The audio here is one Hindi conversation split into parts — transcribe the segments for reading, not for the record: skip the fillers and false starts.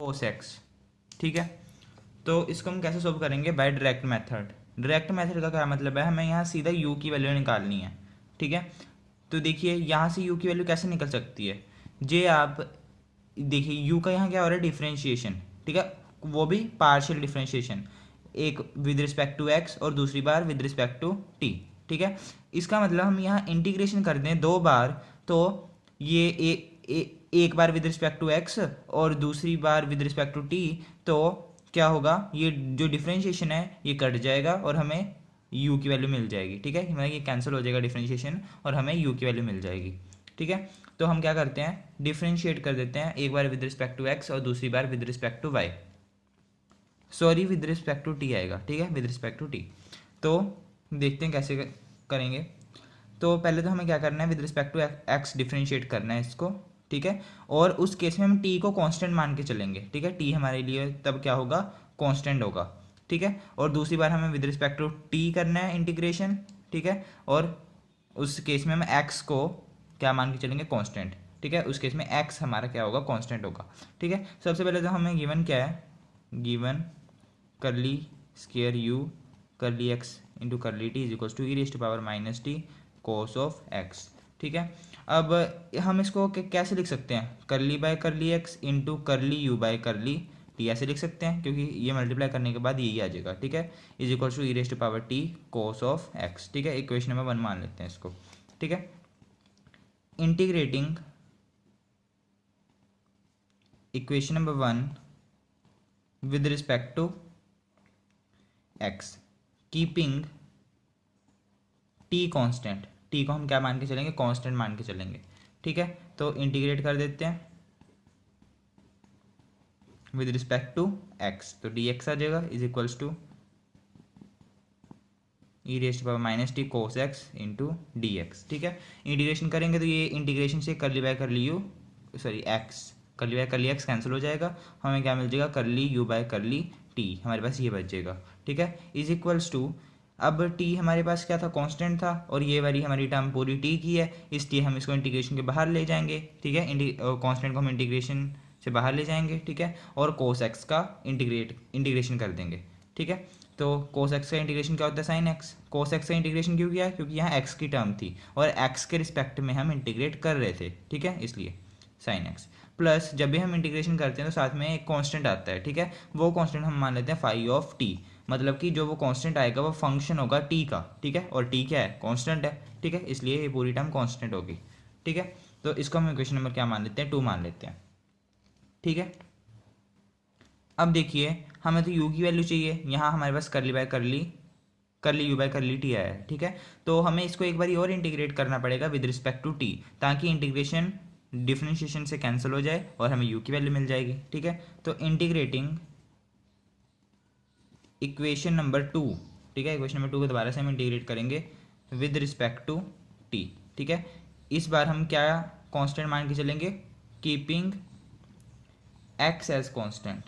कोस एक्स, ठीक है। तो इसको हम कैसे सोल्व करेंगे? By direct method. Direct method का क्या मतलब है? हमें यहाँ सीधा u की वैल्यू निकालनी है, ठीक है। तो देखिए यहाँ से u की वैल्यू कैसे निकल सकती है? जे आप देखिए u का यहाँ क्या हो रहा है? डिफ्रेंशिएशन, ठीक है, वो भी पार्शियल डिफ्रेंशिएशन, एक विद रिस्पेक्ट टू x और दूसरी बार विद रिस्पेक्ट टू t, ठीक है। इसका मतलब हम यहाँ इंटीग्रेशन कर दें 2 बार, तो ये एक बार विद रिस्पेक्ट टू x और दूसरी बार विद रिस्पेक्ट टू t, तो क्या होगा? ये जो डिफ्रेंशिएशन है ये कट जाएगा और हमें u की वैल्यू मिल जाएगी, ठीक है। मतलब ये कैंसिल हो जाएगा डिफ्रेंशिएशन और हमें u की वैल्यू मिल जाएगी, ठीक है। तो हम क्या करते हैं? डिफ्रेंशिएट कर देते हैं, एक बार विद रिस्पेक्ट टू x और दूसरी बार with respect to y, sorry with respect to t आएगा, ठीक है, विद रिस्पेक्ट टू t। तो देखते हैं कैसे करेंगे। तो पहले तो हमें क्या करना है? With respect to x differentiate करना है इसको, ठीक है। और उस केस में हम t को कांस्टेंट मान के चलेंगे, ठीक है। t हमारे लिए तब क्या होगा? कांस्टेंट होगा, ठीक है। और दूसरी बार हमें विद रिस्पेक्ट टू t करना है इंटीग्रेशन, ठीक है। और उस केस में हम x को क्या मान के चलेंगे? कांस्टेंट, ठीक है। उस केस में x हमारा क्या होगा? कांस्टेंट होगा, ठीक है। सबसे पहले तो हमें गिवन क्या है? Given curly square u curly x into curly t is equals to e raise to power minus t cos of x, ठीक है। अब हम इसको कैसे लिख सकते हैं? करली बाय करली एक्स इंटू करली यू बाय करली टी, ऐसे लिख सकते हैं, क्योंकि ये मल्टीप्लाई करने के बाद यही आ जाएगा, ठीक है। Is equals to e raise to power t cos of x, ठीक है। इक्वेशन नंबर 1 मान लेते हैं इसको, ठीक है। Integrating equation number 1 with respect to x, keeping t constant, t को हम क्या मान के चलेंगे? कांस्टेंट मान के चलेंगे, ठीक है। तो इंटीग्रेट कर देते हैं विद रिस्पेक्ट टू एक्स, तो डी एक्स आ जाएगा is equals to e raise to power minus t cos x into d x, ठीक है। इंटीग्रेशन करेंगे तो ये इंटीग्रेशन से करली बाय करली यू, सॉरी एक्स, करली बाय करली एक्स कैंसिल हो जाएगा, हमें क्या मिल जाएगा? करली यू बाय करली टी, हमारे पास ये बच जाएगा, ठीक है। इज इक्वल्स टू, अब t हमारे पास क्या था? कांस्टेंट था, और ये वाली हमारी टर्म पूरी t की है, इसलिए हम इसको इंटीग्रेशन के बाहर ले जाएंगे, ठीक है। कांस्टेंट को हम इंटीग्रेशन से बाहर ले जाएंगे, ठीक है। और कोस एक्स का इंटीग्रेशन कर देंगे, ठीक है। तो कोस एक्स का इंटीग्रेशन क्या होता है? Sine x. कोस एक्स का इंटीग्रेशन क्यों किया? क्योंकि यहाँ एक्स की टर्म थी और एक्स के रिस्पेक्ट में हम इंटीग्रेट कर रहे थे, ठीक है, इसलिए साइन एक्स। प्लस जब भी हम इंटीग्रेशन करते हैं तो साथ में एक कांस्टेंट आता है, ठीक है। वो कांस्टेंट हम मान लेते हैं फाई ऑफ टी, मतलब कि जो वो कांस्टेंट आएगा वो फंक्शन होगा टी का, ठीक है। और टी क्या है? कांस्टेंट है, ठीक है, इसलिए ये पूरी टर्म कांस्टेंट होगी, ठीक है। तो इसको हम इक्वेशन नंबर क्या मान लेते हैं? 2 मान लेते हैं, ठीक है। अब देखिए हमें तो u की वैल्यू चाहिए, यहाँ हमारे पास करली बाय करली यू बाय करली टी आया है, ठीक है। तो हमें इसको एक बार और इंटीग्रेट करना पड़ेगा विद रिस्पेक्ट टू टी, ताकि इंटीग्रेशन डिफरेंशिएशन से कैंसिल हो जाए और हमें u की वैल्यू मिल जाएगी, ठीक है। तो इंटीग्रेटिंग इक्वेशन नंबर 2, ठीक है, इक्वेशन नंबर 2 को दोबारा से हम इंटीग्रेट करेंगे विद रिस्पेक्ट टू टी, ठीक है। इस बार हम क्या कांस्टेंट मान के चलेंगे? कीपिंग एक्स एज कांस्टेंट,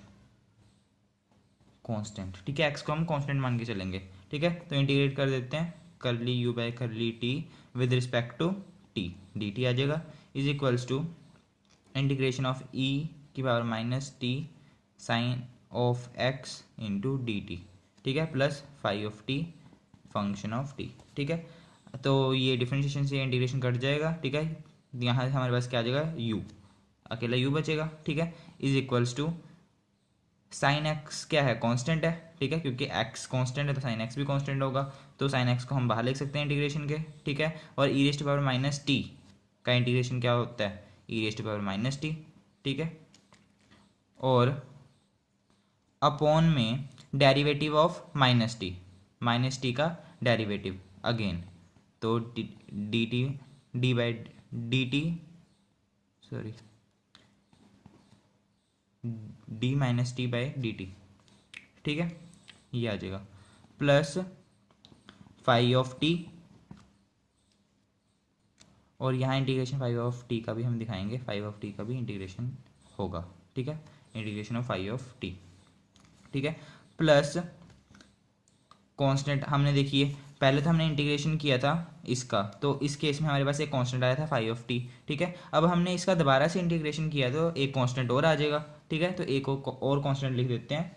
ठीक है, एक्स को हम कांस्टेंट मान के चलेंगे, ठीक है। तो इंटीग्रेट कर देते हैं curly u by curly t with respect to t, d t आ जाएगा is equals to integration of e की power minus t sine of x into d t, ठीक है, plus phi of t function of t, ठीक है। तो ये डिफरेंशिएशन से इंटीग्रेशन कट जाएगा, ठीक है। यहाँ से हमारे पास क्या आ जाएगा? यू, अकेला यू बचेगा, ठीक है, is equals to sine x क्या है? कांस्टेंट है, ठीक है, क्योंकि एक्स कांस्टेंट है तो साइन एक्स भी कांस्टेंट होगा, तो साइन एक्स को हम बाहर लिख सकते हैं इंटीग्रेशन के, ठीक है। और e raise to power minus t का इंटीग्रेशन क्या होता है? E raise to power minus t, ठीक है। और अपॉन में डेरिवेटिव ऑफ माइनस टी का डेरिवेटिव अगेन, तो d t d by d t, sorry d minus t by d t, ठीक है, ये आ जाएगा प्लस फाई ऑफ टी, और यहाँ इंटीग्रेशन फाई ऑफ टी का भी हम दिखाएंगे, फाई ऑफ टी का भी इंटीग्रेशन होगा, ठीक है, integration of phi of t, ठीक है, प्लस कांस्टेंट हमने देखिए पहले तो हमने इंटीग्रेशन किया था इसका, तो इस केस में हमारे पास एक कांस्टेंट आया था फाई ऑफ टी, ठीक है। अब हमने इसका दोबारा से इंटीग्रेशन किया तो एक कांस्टेंट और आ जाएगा, ठीक है, तो एक और कांस्टेंट लिख देते हैं,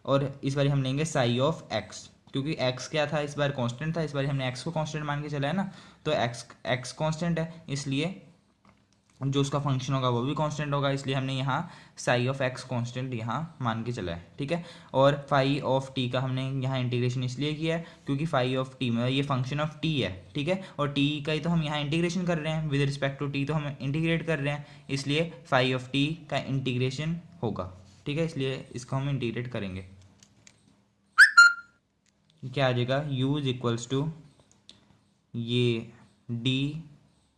और इस बार हम लेंगे साई ऑफ एक्स, क्योंकि एक्स क्या था, इस बार कांस्टेंट था, इस बार हमने एक्स को कांस्टेंट मान के चला है ना, तो एक्स कांस्टेंट है, इसलिए जो उसका फंक्शन होगा वो भी कांस्टेंट होगा, इसलिए हमने यहाँ साई ऑफ एक्स कांस्टेंट यहाँ मान के चला है। ठीक है, और फाई ऑफ टी का हमने यहाँ इंटीग्रेशन इसलिए किया है क्योंकि फाई ऑफ टी में ये फंक्शन ऑफ टी है। ठीक है, और टी का ही तो हम यहाँ इंटीग्रेशन कर रहे हैं, विद रिस्पेक्ट टू टी तो हम इंटीग्रेट कर रहे हैं, इसलिए फाई ऑफ टी का इंटीग्रेशन होगा। ठीक है, इसलिए इसको हम इंटीग्रेट करेंगे, क्या आ जाएगा, u इज इक्वल्स टू ये डी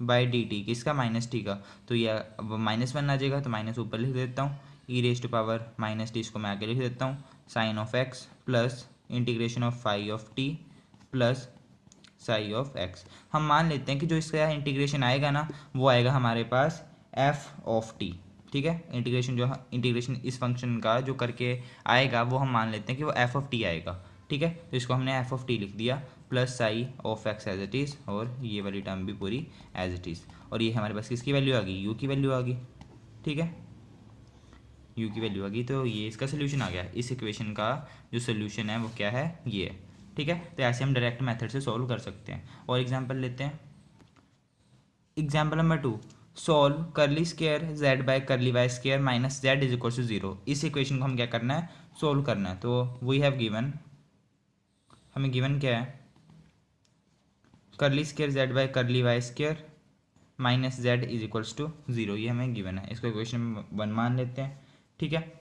बाई डी टी, किसका, माइनस टी का, तो ये -1 आ जाएगा, तो माइनस ऊपर लिख देता हूँ, e raise to power minus t, इसको मैं आगे लिख देता हूँ, sine of x plus integration of phi of t plus psi of x. हम मान लेते हैं कि जो इसका इंटीग्रेशन आएगा ना, वो आएगा हमारे पास एफ ऑफ टी। ठीक है, इंटीग्रेशन इस फंक्शन का जो करके आएगा वो हम मान लेते हैं कि वो एफ ऑफ टी आएगा। ठीक है, तो इसको हमने एफ ऑफ टी लिख दिया plus psi of x as it is, और ये वाली टर्म भी पूरी एज इट इज़, और ये हमारे पास किसकी वैल्यू आ गई, यू की वैल्यू आ गई। ठीक है, यू की वैल्यू आ गई, तो ये इसका सोल्यूशन आ गया। इस इक्वेशन का जो सोल्यूशन है वो क्या है, ये है। ठीक है, तो ऐसे हम डायरेक्ट मेथड से सॉल्व कर सकते हैं। और एग्जांपल लेते हैं, example number 2, solve curly square z by curly y square minus z is equal to 0। इस इक्वेशन को हम क्या करना है, सॉल्व करना है। तो वी हैव गिवन, हमें गिवन क्या है, curly square z by curly y square minus z is equals to 0, ये हमें गिवन है। इसको इक्वेशन 1 मान लेते हैं। ठीक है,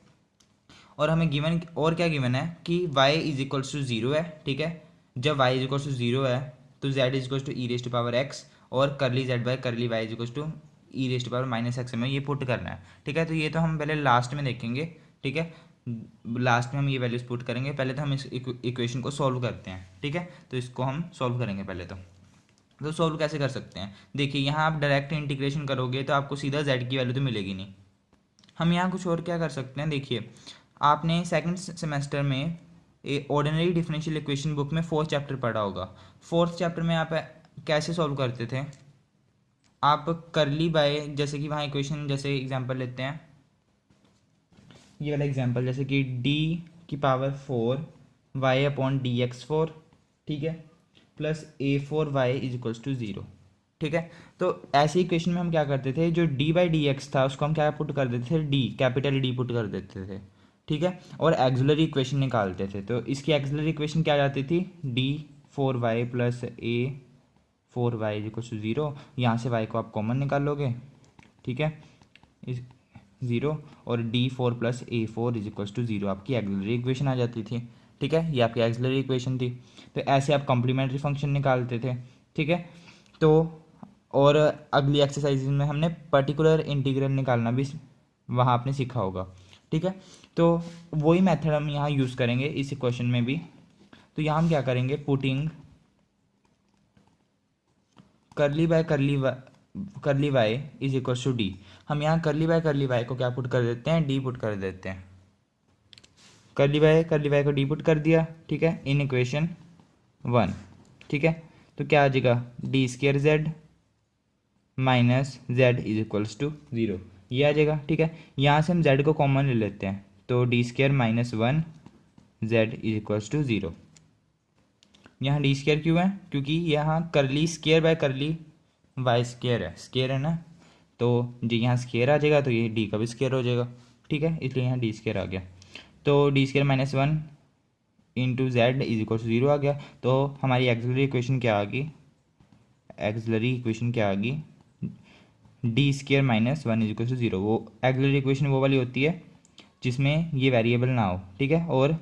और हमें गिवन और क्या गिवन है कि y इज इक्वल्स टू 0 है। ठीक है, जब y इज इक्वल्स टू 0 है तो z is equals to e raise to power x, और curly z by curly y is equals to e raise to power minus x में ये पुट करना है। ठीक है, तो ये तो हम पहले लास्ट में देखेंगे। ठीक है, लास्ट में हम ये वैल्यूज पुट करेंगे, पहले तो हम इस इक्वेशन को सॉल्व करते हैं। ठीक है, तो इसको हम सॉल्व करेंगे पहले तो सॉल्व कैसे कर सकते हैं, देखिए यहाँ आप डायरेक्ट इंटीग्रेशन करोगे तो आपको सीधा z की वैल्यू तो मिलेगी नहीं। हम यहाँ कुछ और क्या कर सकते हैं, देखिए आपने सेकंड सेमेस्टर में ऑर्डिनरी डिफरेंशियल इक्वेशन बुक में 4th चैप्टर पढ़ा होगा। 4th चैप्टर में आप कैसे सॉल्व करते थे, आप करली बाय, जैसे कि वहाँ इक्वेशन, जैसे एग्जांपल लेते हैं ये वाला एग्जांपल, जैसे कि d की power 4 y upon d x 4, ठीक है, plus a4 y is equals to 0। ठीक है, तो ऐसी इक्वेशन में हम क्या करते थे, जो d बाई डी एक्स था उसको हम क्या पुट कर देते थे, d कैपिटल D पुट कर देते थे। ठीक है, और एक्सिलरी इक्वेशन निकालते थे, तो इसकी एक्सिलरी इक्वेशन क्या जाती थी, d4y plus a4y is equals to 0। यहाँ से y को आप कॉमन निकालोगे, ठीक है, इस 0, और d4 plus a4 is equals to 0 आपकी एक्सिलरी इक्वेशन आ जाती थी। ठीक है, ये आपकी एक्सिलरी इक्वेशन थी। तो ऐसे आप कॉम्प्लीमेंट्री फंक्शन निकालते थे। ठीक है, तो और अगली एक्सरसाइज में हमने पर्टिकुलर इंटीग्रल निकालना भी वहाँ आपने सीखा होगा। ठीक है, तो वही मेथड हम यहाँ यूज़ करेंगे इस इक्वेशन में भी। तो यहाँ हम क्या करेंगे, putting curly by curly y is equals to D. हम यहाँ करली बाय वाई को क्या पुट कर देते हैं, डी पुट कर देते हैं। करली बाय को डी पुट कर दिया। ठीक है, इन इक्वेशन 1। ठीक है, तो क्या आ जाएगा, d square z minus z is equals to 0, ये आ जाएगा। ठीक है, यहाँ से हम जेड को कॉमन ले लेते हैं, तो d square minus 1 z is equals to 0। यहाँ डी स्क्वायर क्यों है, क्योंकि यहाँ curly square by curly y square है ना, तो जी यहाँ स्क्वायर आ जाएगा तो ये डी का भी स्क्वायर हो जाएगा। ठीक है, इसलिए यहाँ डी स्क्वायर आ गया, तो d square minus 1 into z is equal to 0 आ गया। तो हमारी एक्सिलरी इक्वेशन क्या आ गई, d square minus 1 is equal to 0। वो एक्सिलरी इक्वेशन वो वाली होती है जिसमें ये वेरिएबल ना हो। ठीक है, और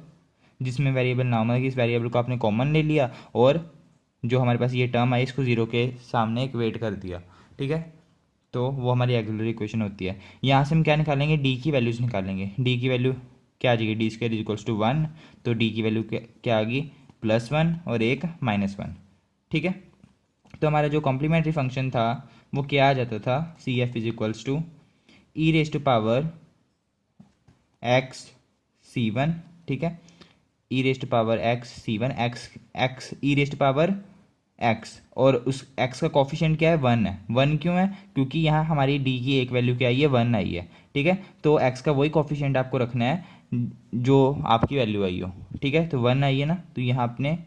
जिसमें वेरिएबल ना हो मतलब कि इस वेरिएबल को आपने कॉमन ले लिया और जो हमारे पास ये टर्म आई इसको 0 के सामने इक्वेट कर दिया। ठीक है, तो वो हमारी एक्सिलरी इक्वेशन होती है। यहाँ से हम क्या निकालेंगे, डी की वैल्यूज निकालेंगे। डी की वैल्यू क्या आ जाएगी, d square is equals to 1, तो डी की वैल्यू क्या आ गई, +1 और एक -1। ठीक है, तो हमारा जो कॉम्प्लीमेंट्री फंक्शन था वो क्या आ जाता था, c f is equals to e raise to power x c1। ठीक है, e raise to power x c1, x e raise to power x, और उस एक्स का कॉफिशिएंट क्या है, 1 है। 1 क्यों है, क्योंकि यहाँ हमारी डी की एक वैल्यू क्या आई है, 1 आई है। ठीक है, तो एक्स का वही कॉफिशिएंट आपको रखना है जो आपकी वैल्यू आई हो। ठीक है, तो 1 आई है ना, तो यहाँ आपने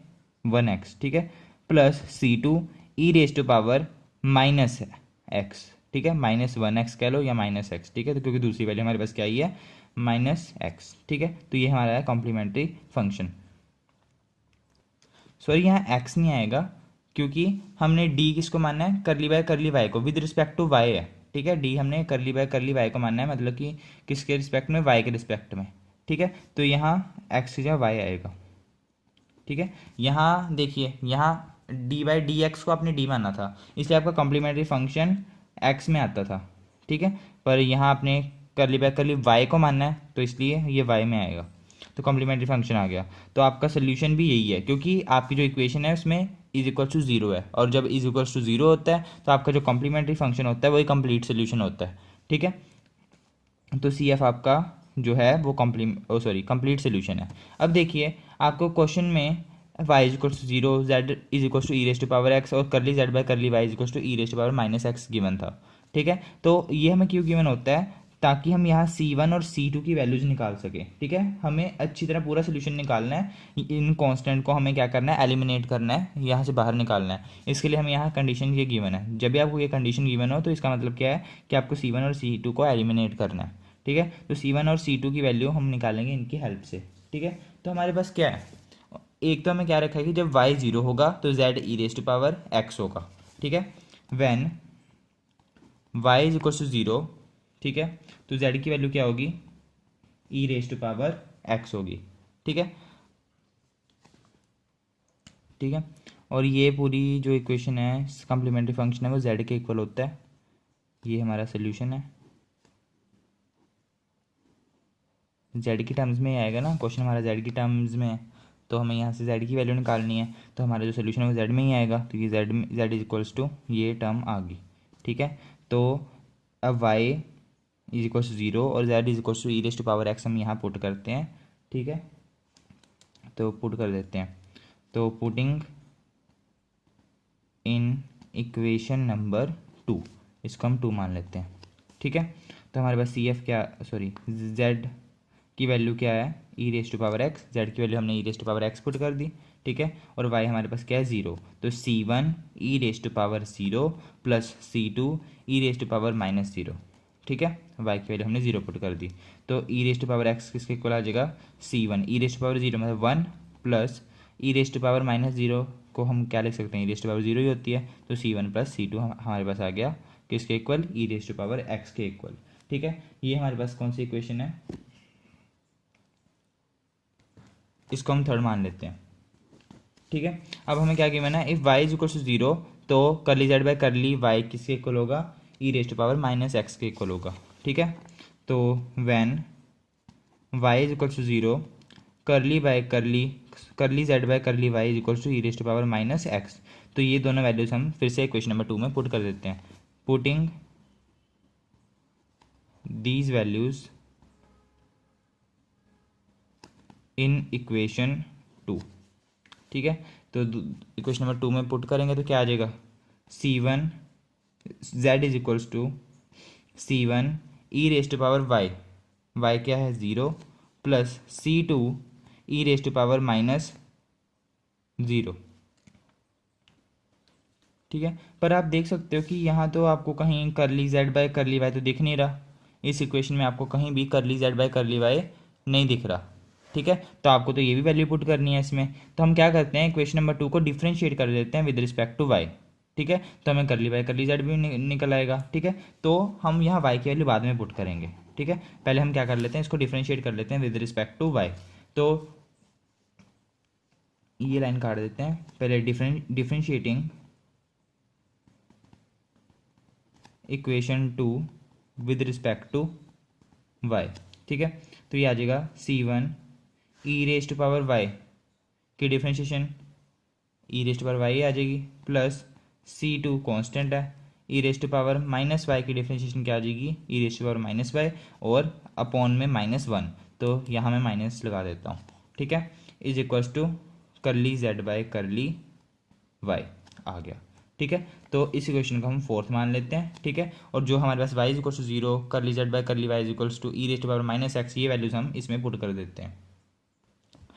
1x, ठीक है, plus C2 e raise to power minus x. ठीक है, -1x कह लो या -x। ठीक है, तो क्योंकि दूसरी वैल्यू हमारे पास क्या आई है, -x। ठीक है, तो ये हमारा है कॉम्प्लीमेंट्री फंक्शन। सॉरी, यहाँ x नहीं आएगा क्योंकि हमने d किसको मानना है, करली बाय को, विद रिस्पेक्ट टू y है। ठीक है, d हमने करली बाय को मानना है, मतलब कि किसके रिस्पेक्ट में, y के रिस्पेक्ट में। ठीक है, तो यहाँ x की जगह y आएगा। ठीक है, यहाँ देखिए, यहाँ डी बाई डी एक्स को आपने d माना था, इसलिए आपका कॉम्प्लीमेंट्री फंक्शन x में आता था। ठीक है, पर यहाँ आपने करली y को मानना है, तो इसलिए ये y में आएगा, तो कॉम्प्लीमेंट्री फंक्शन आ गया। तो आपका सोल्यूशन भी यही है, क्योंकि आपकी जो इक्वेशन है उसमें इज इक्वल टू 0 है, और जब इज इक्वल टू 0 होता है तो आपका जो कॉम्प्लीमेंट्री फंक्शन होता है वही कंप्लीट सोल्यूशन होता है। ठीक है, तो सी एफ आपका जो है वो कंप्लीट सोल्यूशन है। अब देखिए, आपको क्वेश्चन में y is equal to 0, z is equal to e raise to power x और curly z by curly y is equal to e raise to power -x given था। ठीक है, तो ये हमें क्यों गिवन होता है, ताकि हम यहाँ C1 और C2 की वैल्यूज निकाल सकें। ठीक है, हमें अच्छी तरह पूरा सोल्यूशन निकालना है, इन कांस्टेंट को हमें क्या करना है, एलिमिनेट करना है, यहाँ से बाहर निकालना है। इसके लिए हमें यहाँ कंडीशन ये गिवन है, जब भी आपको ये कंडीशन गिवन हो तो इसका मतलब क्या है कि आपको C1 और C2 को एलिमिनेट करना है। ठीक है, तो C1 और C2 की वैल्यू हम निकालेंगे इनकी हेल्प से। ठीक है, तो हमारे पास क्या है, एक तो हमें क्या रखा है कि जब y 0 होगा तो z e raise to power x होगा। ठीक है, when y is equal to 0, ठीक है, तो z की वैल्यू क्या होगी, e raise to power x होगी। ठीक है, ठीक है, और ये पूरी जो इक्वेशन है, कॉम्प्लीमेंट्री फंक्शन है, वो z के इक्वल होता है। ये हमारा सोल्यूशन है, z की टर्म्स में ही आएगा ना, क्वेश्चन हमारा z की टर्म्स में है, तो हमें यहाँ से z की वैल्यू निकालनी है, तो हमारा जो सोल्यूशन है वो z में ही आएगा, तो ये z इज इक्वल्स टू ये टर्म आ गई। ठीक है, तो अब y इज इक्वल्स टू 0 और z is equals to e raise to power x हम यहाँ पुट करते हैं। ठीक है, तो पुट कर देते हैं, तो पुटिंग इन इक्वेशन नंबर 2, इसको हम 2 मान लेते हैं। ठीक है, तो हमारे पास सी एफ क्या, सॉरी, z की वैल्यू क्या है, e raise to power x, z की वैल्यू हमने e raise to power x put कर दी। ठीक है, और y हमारे पास क्या है, 0, तो C1 e raise to power 0 plus C2 e raise to power -0। ठीक है, y की वैल्यू हमने 0 पुट कर दी, तो e raise to power x किसके इक्वल आ जाएगा, C1 e raise to power 0 मतलब 1 plus e raise to power -0 को हम क्या लिख सकते हैं, ई रेज टू पावर 0 ही होती है, तो C1 प्लस C2 हमारे पास आ गया किसके equal, e raise to power x के इक्वल। ठीक है, ये हमारे पास कौन सी इक्वेशन है, इसको हम थर्ड मान लेते हैं। ठीक है, अब हमें क्या गिवन है, if y is equal to 0 तो curly z by curly y किसके इक्वल होगा, e raise to power -x के इक्वल होगा। ठीक है, तो when y is equal to 0 curly z by curly y is equal to e raise to power -x, तो ये दोनों वैल्यूज हम फिर से इक्वेशन नंबर 2 में पुट कर देते हैं। Putting these values in equation 2। ठीक है, तो इक्वेशन नंबर 2 में पुट करेंगे तो क्या आ जाएगा, C1 z is equals to C1 e raise to power y क्या है 0 plus C2 e raise to power -0। ठीक है, पर आप देख सकते हो कि यहाँ तो आपको कहीं करली z बाय करली y तो दिख नहीं रहा, इस इक्वेशन में आपको कहीं भी करली z बाय करली y नहीं दिख रहा। ठीक है, तो आपको तो ये भी वैल्यू पुट करनी है इसमें, तो हम क्या करते हैं, इक्वेशन नंबर 2 को डिफ्रेंशिएट कर देते हैं विद रिस्पेक्ट टू y। ठीक है, तो हमें करली बाय करली z भी निकल आएगा। ठीक है, तो हम यहाँ y की वैल्यू बाद में पुट करेंगे। ठीक है, पहले हम क्या कर लेते हैं, इसको डिफ्रेंशिएट कर लेते हैं विद रिस्पेक्ट टू y, तो ये लाइन काट देते हैं, पहले differentiating equation 2 with respect to y। ठीक है, तो ये आ जाएगा C1 e raise to power y की differentiation e raise to power y आ जाएगी, प्लस C2 कांस्टेंट है, e raise to power -y की डिफ्रेंशिएशन क्या आ जाएगी, e raise to power -y और अपॉन में -1, तो यहाँ मैं माइनस लगा देता हूँ। ठीक है, is equals to curly z by curly y। आ गया। ठीक है, तो इस इक्वेशन को हम फोर्थ मान लेते हैं। ठीक है, और जो हमारे पास y equals to 0 curly z by curly y equals to e rest power minus x, ये वैल्यूज़ हम इसमें पुट कर देते हैं।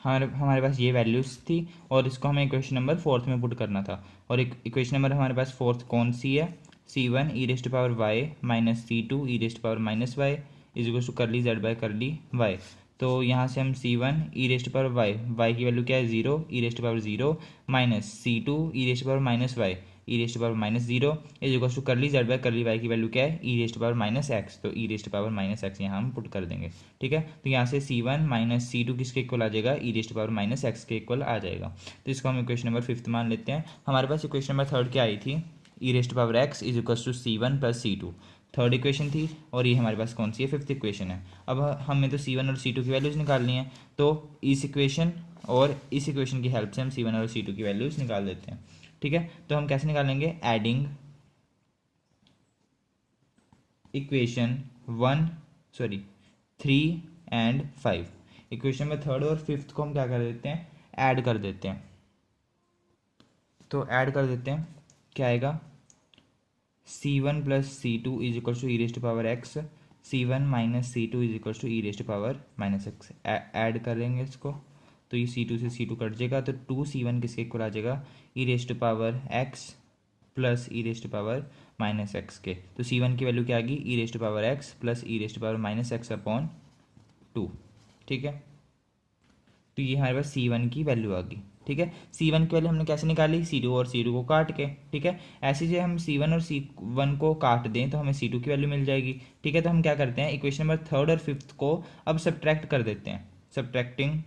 हमारे पास ये वैल्यूज़ थी और इसको हमें इक्वेशन नंबर फोर्थ में पुट करना था। और एक इक्वेशन नंबर हमारे पास फोर्थ कौन सी है, c1 e rest power y minus c2 e rest power minus y is equals to curly z by curly y। तो यहाँ से हम c1 e rest power y की वैल्यू क्या है 0 e rest power 0 minus c2 e rest power minus y e rest power minus 0 is equals to curly z by curly y की वैल्यू क्या है e rest power minus x. तो ई रेस्ट पावर माइनस एक्स यहाँ हम पुट कर देंगे। ठीक है, तो यहाँ से c1 माइनस c2 किसके इक्वल आ जाएगा, e rest power minus x के इक्वल आ जाएगा। तो इसको हम इक्वेशन नंबर फिफ्थ मान लेते हैं। हमारे पास इक्वेशन नंबर थर्ड क्या आई थी, e rest power x is equals to c1 plus c2, third equation थी। और ये हमारे पास कौन सी है, फिफ्थ इक्वेशन है। अब हमें तो c1 और c2 की वैल्यूज़ निकालनी है, तो इस इक्वेशन और इस इक्वेशन की हेल्प से हम c1 और c2 की वैल्यूज़ निकाल देते हैं। ठीक है, तो हम कैसे निकालेंगे, एडिंग इक्वेशन 3 एंड 5। इक्वेशन में थर्ड और फिफ्थ को हम क्या कर देते हैं, ऐड कर देते हैं। तो ऐड कर देते हैं, क्या आएगा, c1 plus c2 is equal to e rest power x, c1 minus c2 is equal to e rest power minus x. Add करेंगे इसको, तो ये c2 से c2 कट जाएगा, तो 2c1 किसके इक्वल आ जाएगा, e rest power x plus e rest power minus x के। तो c1 की वैल्यू क्या आ गई, e rest power x plus e rest power minus x upon 2। ठीक है, तो ये हमारे पास c1 की वैल्यू आ गई। ठीक है, c1 की वैल्यू हमने कैसे निकाली, c2 और c2 को काट के। ठीक है, ऐसे जो हम c1 और c1 को काट दें तो हमें c2 की वैल्यू मिल जाएगी। ठीक है, तो हम क्या करते हैं, इक्वेशन नंबर थर्ड और फिफ्थ को अब सब्ट्रैक्ट कर देते हैं। Subtracting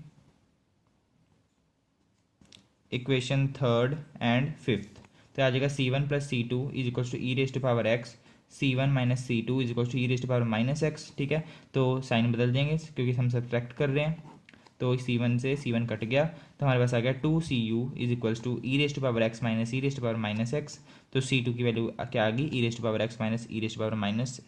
equation third and fifth, तो आ जाएगा c1 plus c2 is equal to e rest power x, c1 minus c2 is equal to e rest power minus x. ठीक है, तो साइन बदल देंगे क्योंकि हम सब्ट्रैक्ट कर रहे हैं। तो c1 से c1 कट गया, तो हमारे पास आ गया 2cu is equals to e rest power x minus e rest power minus x. तो c2 की वैल्यू क्या आ गई, e rest power x minus e rest power minus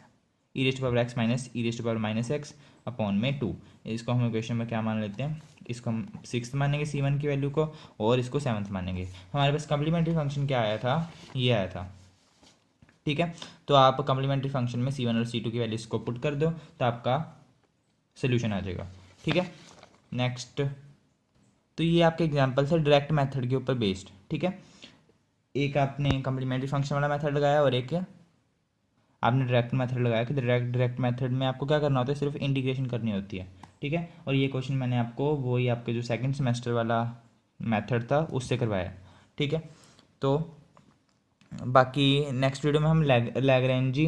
e rest power x minus e rest power minus x upon में 2। इसको हम इक्वेशन में क्या मान लेते हैं, इसको हम सिक्स्थ मानेंगे c1 की वैल्यू को, और इसको सेवन्थ मानेंगे। हमारे पास कम्प्लीमेंट्री फंक्शन क्या आया था, ये आया था। ठीक है, तो आप कम्प्लीमेंट्री फंक्शन में c1 और c2 की वैल्यूज को पुट कर दो तो आपका सोल्यूशन आ जाएगा। ठीक है, नेक्स्ट, तो ये आपके एग्जांपल है डायरेक्ट मेथड के ऊपर बेस्ड। ठीक है, एक आपने कम्प्लीमेंट्री फंक्शन वाला मेथड लगाया और एक आपने डायरेक्ट मेथड लगाया कि डायरेक्ट मेथड में आपको क्या करना होता है, सिर्फ इंटीग्रेशन करनी होती है। ठीक है, और ये क्वेश्चन मैंने आपको वही आपके जो सेकंड सेमेस्टर वाला मेथड था उससे करवाया। ठीक है, तो बाकी नेक्स्ट वीडियो में हम लैग्रेंजी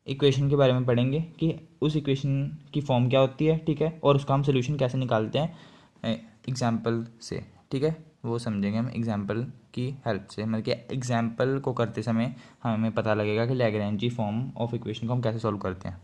इक्वेशन के बारे में पढ़ेंगे कि उस इक्वेशन की फॉर्म क्या होती है। ठीक है, और उसका हम सोल्यूशन कैसे निकालते हैं एग्जाम्पल से। ठीक है, वो समझेंगे हम एग्जाम्पल की हेल्प से, मतलब कि एग्जाम्पल को करते समय हमें पता लगेगा कि लैग्रेंजी फॉर्म ऑफ इक्वेशन को हम कैसे सॉल्व करते हैं।